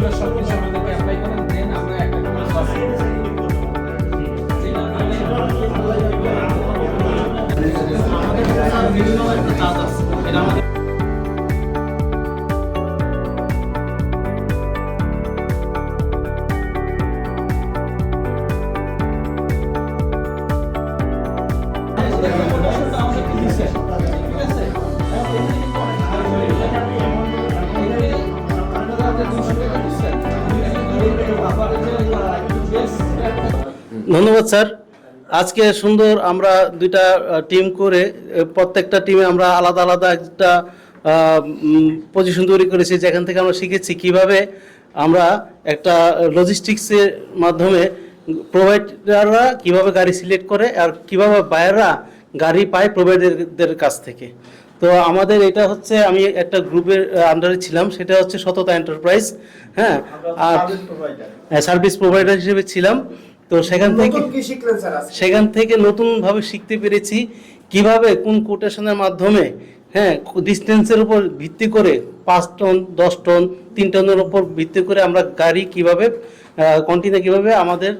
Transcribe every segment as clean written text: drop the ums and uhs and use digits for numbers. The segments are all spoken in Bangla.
এগুলো সবকিছু আমাদেরকে অ্যাপ্লাই করেন, দেন আমরা একটা করে সফটওয়্যার আমাদের বিভিন্ন একটা চার্জ আছে, এটা আমাদের ধন্যবাদ স্যার। আজকে সুন্দর আমরা দুইটা টিম করে প্রত্যেকটা টিমে আমরা আলাদা আলাদা একটা পজিশন তৈরি করেছি, যেখান থেকে আমরা শিখেছি কিভাবে আমরা একটা লজিস্টিক্সের মাধ্যমে প্রোভাইডাররা কিভাবে গাড়ি সিলেক্ট করে আর কিভাবে বায়াররা গাড়ি পায় প্রোভাইডারদের কাছ থেকে। তো আমাদের এটা হচ্ছে, আমি একটা গ্রুপের আন্ডারে ছিলাম, সেটা হচ্ছে সততা এন্টারপ্রাইজ। হ্যাঁ, আর সার্ভিস প্রোভাইডার হিসেবে ছিলাম। তো সেখান থেকে নতুনভাবে শিখতে পেরেছি কিভাবে কোন কোটেশনের মাধ্যমে, হ্যাঁ, ডিস্টেন্সের উপর ভিত্তি করে 5 টন 10 টন 3 টনের উপর ভিত্তি করে আমরা গাড়ি কিভাবে কন্টিনিউ কিভাবে আমাদের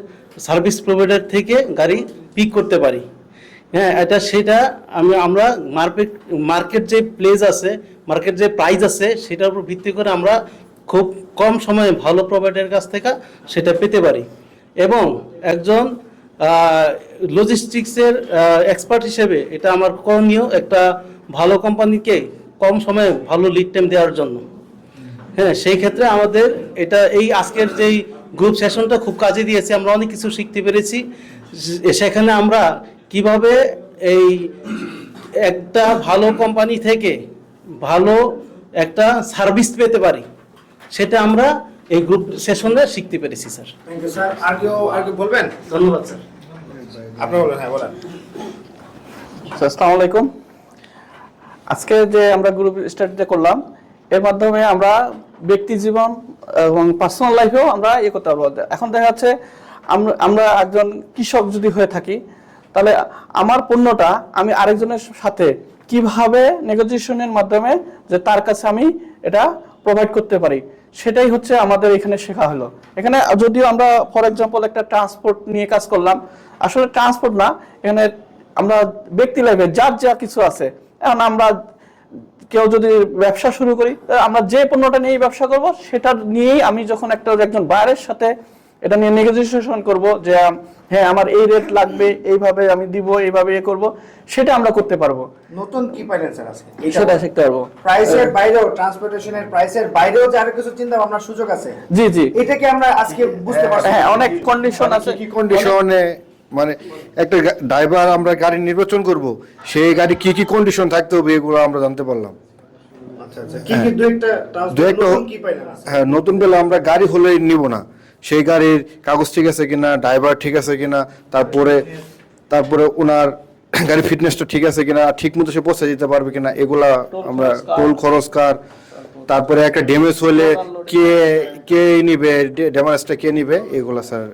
সার্ভিস প্রোভাইডার থেকে গাড়ি পিক করতে পারি। হ্যাঁ, সেটা আমরা মার্কেট যে প্লেস আছে, মার্কেট যে প্রাইস আছে, সেটার উপর ভিত্তি করে আমরা খুব কম সময়ে ভালো প্রোভাইডারের কাছ থেকে সেটা পেতে পারি। এবং একজন লজিস্টিক্সের এক্সপার্ট হিসেবে এটা আমার করণীয় একটা ভালো কোম্পানিকে কম সময়ে ভালো লিড টাইম দেওয়ার জন্য। হ্যাঁ, সেই ক্ষেত্রে আমাদের এটা এই আজকের যেই গ্রুপ সেশনটা খুব কাজে দিয়েছে, আমরা অনেক কিছু শিখতে পেরেছি। সেখানে আমরা কিভাবে এই একটা ভালো কোম্পানি থেকে ভালো একটা সার্ভিস পেতে পারি, সেটা আমরা এই গ্রুপ সেশনে শিখতে পেরেছি স্যার। Thank you sir. আর কেউ বলবেন? ধন্যবাদ স্যার। আপনি বলেন। হ্যাঁ, বলেন। আসসালামু আলাইকুম। আজকে যে আমরা গ্রুপ স্টাডিটা করলাম, এর মাধ্যমে আমরা ব্যক্তি জীবন এবং পার্সোনাল লাইফেও আমরা করতে পারবো। এখন দেখা যাচ্ছে আমরা একজন কৃষক যদি হয়ে থাকি, তাহলে আমার পণ্যটা আমি আরেকজনের সাথে কিভাবে নেগোসিয়েশনের মাধ্যমে যে তার কাছে আমি এটা প্রোভাইড করতে পারি, সেটাই হচ্ছে আমাদের এখানে শেখা হলো। এখানে যদিও আমরা ফর এক্সাম্পল একটা ট্রান্সপোর্ট নিয়ে কাজ করলাম, আসলে ট্রান্সপোর্ট না, এখানে আমরা ব্যক্তি লাইফে যার যা কিছু আছে। এখন আমরা কেউ যদি ব্যবসা শুরু করি, আমরা যে পণ্যটা নিয়ে ব্যবসা করব, সেটা নিয়েই আমি যখন একজন বায়ারের সাথে এটা নিয়ে নেগোসিয়েশন করব যে হ্যাঁ আমার এই রেট লাগবে, এইভাবে আমি দিব, এইভাবে করব, সেটা আমরা করতে পারবো। নতুন কি পাইলেন স্যার আজকে? সেটা শিখতে পারবো। প্রাইসের বাইরেও, ট্রান্সপোর্টেশনের প্রাইসের বাইরেও যে আরো কিছু চিন্তা ভাবনার সুযোগ আছে। জি জি, এটা কি আমরা আজকে বুঝতে পারছি? হ্যাঁ, অনেক কন্ডিশন আছে। কি কন্ডিশনে, মানে একটা ড্রাইভার আমরা গাড়ি নির্বাচন করব, সেই গাড়ি কি কি কন্ডিশন থাকতে হবে, এগুলো আমরা জানতে পারলাম। আচ্ছা আচ্ছা, কি কি দু একটা কি পাইলেন? হ্যাঁ, নতুন বেলা আমরা গাড়ি হলেই নিব না, সেই গাড়ির কাগজ ঠিক আছে কিনা, ড্রাইভার ঠিক আছে কিনা, তারপরে ওনার গাড়ির ফিটনেসটা ঠিক আছে কিনা, ঠিক মতো সে পৌঁছে দিতে পারবে কিনা, এগুলা আমরা টোল খরচ কার, তারপরে একটা ড্যামেজ হলে কে নিবে, ড্যামেজটা কে নিবে, এগুলা স্যার